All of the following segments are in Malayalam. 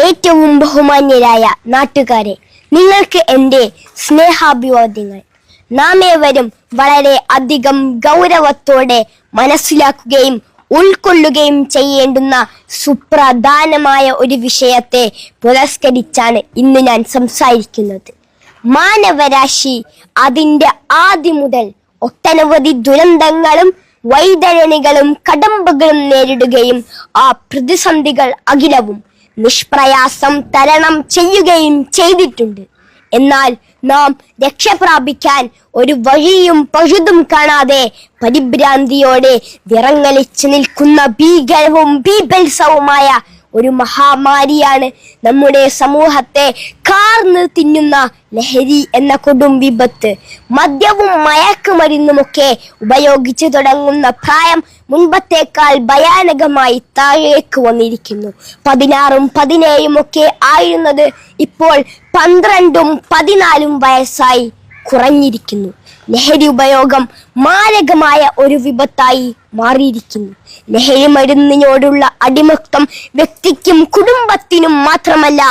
ഏറ്റവും ബഹുമാന്യരായ നാട്ടുകാരെ, നിങ്ങൾക്ക് എൻ്റെ സ്നേഹാഭിവാദ്യങ്ങൾ. നാം ഏവരും വളരെ അധികം ഗൗരവത്തോടെ മനസ്സിലാക്കുകയും ഉൾക്കൊള്ളുകയും ചെയ്യേണ്ടുന്ന സുപ്രധാനമായ ഒരു വിഷയത്തെ പുരസ്കരിച്ചാണ് ഇന്ന് ഞാൻ സംസാരിക്കുന്നത്. മാനവരാശി അതിൻ്റെ ആദ്യം മുതൽ ഒട്ടനവധി ദുരന്തങ്ങളും വൈതരണികളും കടമ്പകളും നേരിടുകയും ആ പ്രതിസന്ധികൾ അഖിലവും നിഷ്പ്രയാസം തരണം ചെയ്യുകയും ചെയ്തിട്ടുണ്ട്. എന്നാൽ നാം രക്ഷ പ്രാപിക്കാൻ ഒരു വഴിയും പഴുതും കാണാതെ പരിഭ്രാന്തിയോടെ വിറങ്ങലിച്ചു നിൽക്കുന്ന ഭീകരവും ബീഭത്സവുമായ ഒരു മഹാമാരിയാണ് നമ്മുടെ സമൂഹത്തെ കാർന്ന് തിന്നുന്ന ലഹരി എന്ന കൊടും വിപത്ത്. മദ്യവും മയക്കുമരുന്നുമൊക്കെ ഉപയോഗിച്ചു തുടങ്ങുന്ന പ്രായം മുൻപത്തേക്കാൾ ഭയാനകമായി താഴേക്ക് വന്നിരിക്കുന്നു. 16ഉം 17ഉം ഒക്കെ ആയിരുന്നത് ഇപ്പോൾ 12ഉം 14ഉം വയസ്സായി കുറഞ്ഞിരിക്കുന്നു. ലഹരി ഉപയോഗം മാരകമായ ഒരു വിപത്തായി മാറിയിരിക്കുന്നു. ലഹരി മരുന്നിനോടുള്ള അടിമത്തം വ്യക്തിക്കും കുടുംബത്തിനും മാത്രമല്ല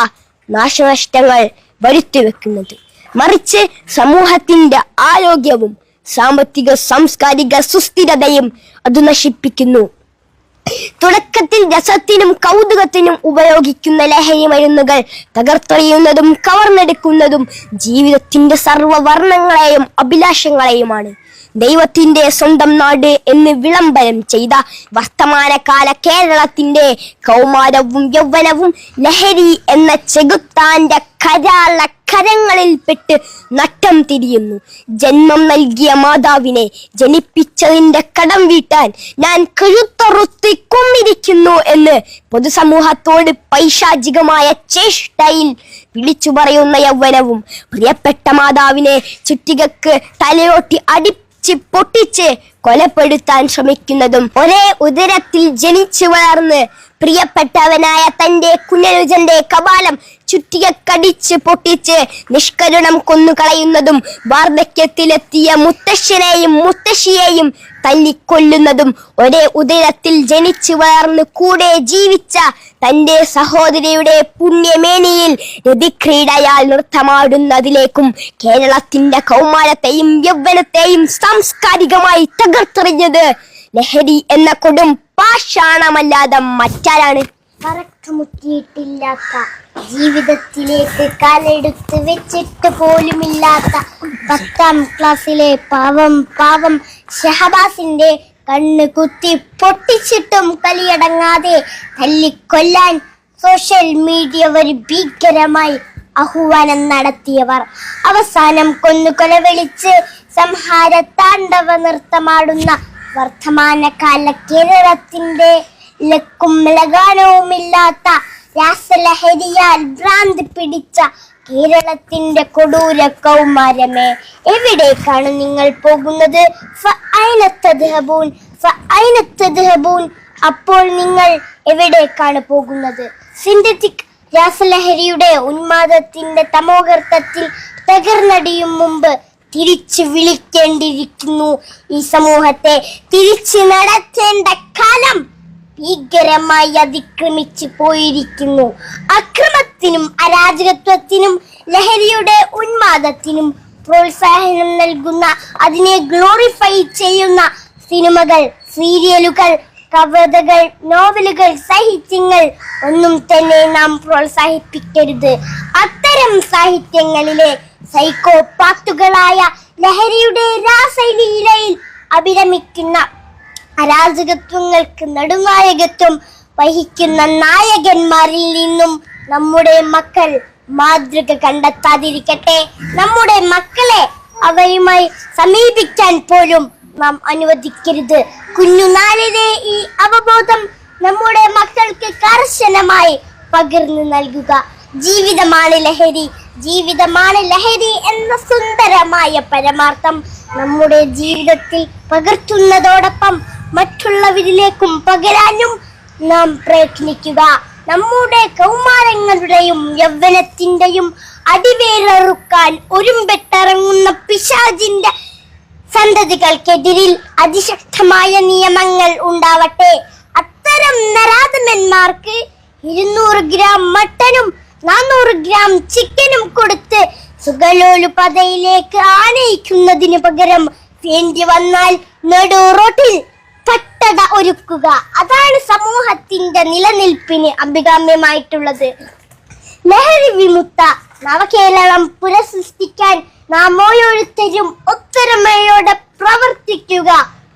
നാശനഷ്ടങ്ങൾ വരുത്തിവെക്കുന്നത്, മറിച്ച് സമൂഹത്തിന്റെ ആരോഗ്യവും സാമ്പത്തിക സാംസ്കാരിക സുസ്ഥിരതയും അത് നശിപ്പിക്കുന്നു. തുടക്കത്തിൽ രസത്തിനും കൗതുകത്തിനും ഉപയോഗിക്കുന്ന ലഹരി മരുന്നുകൾ തകർത്തെറിയുന്നതും കവർന്നെടുക്കുന്നതും ജീവിതത്തിന്റെ സർവ്വവർണ്ണങ്ങളെയും അഭിലാഷങ്ങളെയുമാണ്. ദൈവത്തിന്റെ സ്വന്തം നാട് എന്ന് വിളംബരം ചെയ്ത വർത്തമാനകാല കേരളത്തിന്റെ കൗമാരവും യൗവനവും ലഹരി എന്ന ചെകുത്താന്റെ കരാള കരങ്ങളിൽപ്പെട്ട് നട്ടം തിരിയുന്നു. ജന്മം നൽകിയ മാതാവിനെ ജനിപ്പിച്ചതിന്റെ കടം വീട്ടാൻ ഞാൻ കഴുത്തറുത്തി കൊന്നിരിക്കുന്നു എന്ന് പൊതുസമൂഹത്തോട് പൈശാചികമായ ചേഷ്ടയിൽ വിളിച്ചു പറയുന്ന യൗവനവും പ്രിയപ്പെട്ട മാതാവിനെ ചുറ്റികക്ക് തലയോട്ടി പൊട്ടിച്ച് കൊലപ്പെടുത്താൻ ശ്രമിക്കുന്നതും ഒരേ ഉദരത്തിൽ ജനിച്ചു വളർന്ന് പ്രിയപ്പെട്ടവനായ തന്റെ കുഞ്ഞനുജന്റെ കപാലം ചുറ്റികക്കടിച്ച് പൊട്ടിച്ച് നിഷ്കരുണം കൊന്നുകളയുന്നതും വാർദ്ധക്യത്തിലെത്തിയ മുത്തശ്ശനെയും മുത്തശ്ശിയെയും തല്ലിക്കൊല്ലുന്നതും ഒരേ ഉദരത്തിൽ ജനിച്ചു വളർന്ന് കൂടെ ജീവിച്ച തന്റെ സഹോദരിയുടെ പുണ്യമേനിയിൽ രതിക്രീഡയാൽ നൃത്തമാടുന്നതിലേക്കും കേരളത്തിന്റെ കൗമാരത്തെയും യൗവനത്തെയും സാംസ്കാരികമായി തകർത്തെറിഞ്ഞത് ലഹരി എന്ന കൊടും പാഷാണമല്ലാതെ മറ്റാരാണ്? പറക്കമുറ്റിയിട്ടില്ലാത്ത, ജീവിതത്തിലേക്ക് കാലെടുത്ത് വെച്ചിട്ട് പോലുമില്ലാത്ത 10ാം ക്ലാസ്സിലെ പാവം ഷഹബാസിന്റെ കണ്ണ് കുത്തി പൊട്ടിച്ചിട്ടും കലിയടങ്ങാതെ തല്ലിക്കൊല്ലാൻ സോഷ്യൽ മീഡിയ വഴി ഭീകരമായി ആഹ്വാനം നടത്തിയവർ അവസാനം കൊന്നുകൊലവിളിച്ച് സംഹാര താണ്ഡവ നൃത്തമാടുന്ന വർത്തമാനകാല കേരളത്തിന്റെ ലക്കും ലഗാനവുമില്ലാത്ത രാസലഹരിയാൽ ഭ്രാന്തി പിടിച്ച കേരളത്തിന്റെ കൊടൂര കൗമാരമേ, എവിടേക്കാണ് നിങ്ങൾ പോകുന്നത്? അപ്പോൾ നിങ്ങൾ എവിടേക്കാണ് പോകുന്നത്? സിന്തറ്റിക് രാസലഹരിയുടെ ഉന്മാദത്തിന്റെ തമോഗർത്തത്തിൽ തകർന്നടിയും മുമ്പ് തിരിച്ചു വിളിക്കേണ്ടിയിരിക്കുന്നു. ഈ സമൂഹത്തെ തിരിച്ചു നടത്തേണ്ട കാലം ഭീകരമായി അതിക്രമിച്ചു പോയിരിക്കുന്നു. അക്രമത്തിനും അരാജകത്വത്തിനും ലഹരിയുടെ ഉന്മാദത്തിനും പ്രോത്സാഹനം നൽകുന്ന, അതിനെ ഗ്ലോറിഫൈ ചെയ്യുന്ന സിനിമകൾ, സീരിയലുകൾ, കവിതകൾ, നോവലുകൾ, സാഹിത്യങ്ങൾ ഒന്നും തന്നെ നാം പ്രോത്സാഹിപ്പിക്കരുത്. അത്തരം സാഹിത്യങ്ങളിലെ സൈക്കോപാത്തുകളായ ലഹരിയുടെ രാസലീലയിൽ അഭിരമിക്കുന്ന അരാജകത്വങ്ങൾക്ക് നടുനായകത്വം വഹിക്കുന്ന നായകന്മാരിൽ നിന്നും നമ്മുടെ മക്കൾ മാതൃക കണ്ടെത്താതിരിക്കട്ടെ. നമ്മുടെ മക്കളെ അവയുമായി സമീപിക്കാൻ പോലും നാം അനുവദിക്കരുത്. കുഞ്ഞുനാളിലെ ഈ അവബോധം നമ്മുടെ മക്കൾക്ക് കർശനമായി പകർന്നു നൽകുക. ജീവിതമാണ് ലഹരി എന്ന സുന്ദരമായ പരമാർത്ഥം നമ്മുടെ ജീവിതത്തിൽ പകർത്തുന്നതോടൊപ്പം മറ്റുള്ളവരിലേക്കും പകരാനും നാം പ്രയത്നിക്കുക. നമ്മുടെ കൗമാരങ്ങളുടെയും യൗവനത്തിന്റെയും അടിവേരറുക്കാൻ ഒരുമ്പെട്ടിറങ്ങുന്ന പിശാചിന്റെ സന്തതികൾക്കെതിരിൽ അതിശക്തമായ നിയമങ്ങൾ ഉണ്ടാവട്ടെ. അത്തരം നരാധമന്മാർക്ക് 200 ഗ്രാം മട്ടനും 400 ഗ്രാം ചിക്കനും കൊടുത്ത് സുഖലോലുപതയിലേക്ക് ആനയിക്കുന്നതിന് പകരം വേണ്ടി വന്നാൽ നടു റോട്ടിൽ പട്ടട ഒരുക്കുക. അതാണ് സമൂഹത്തിന്റെ നിലനിൽപ്പിന് അഭികാമ്യമായിട്ടുള്ളത്. ലഹരി വിമുക്ത നവകേരളം പുനഃസൃഷ്ടിക്കാൻ നാം ഓരോരുത്തരും ഒത്തൊരുമയോടെ പ്രവർത്തിക്കുക,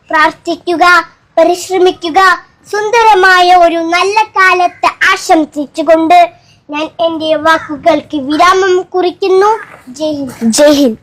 പ്രാർത്ഥിക്കുക, പരിശ്രമിക്കുക. സുന്ദരമായ ഒരു നല്ല കാലത്ത് ആശംസിച്ചുകൊണ്ട് ഞാൻ എന്റെ വാക്കുകൾക്ക് വിരാമം കുറിക്കുന്നു. ജയ് ഹിന്ദ്. ജയ് ഹിന്ദ്.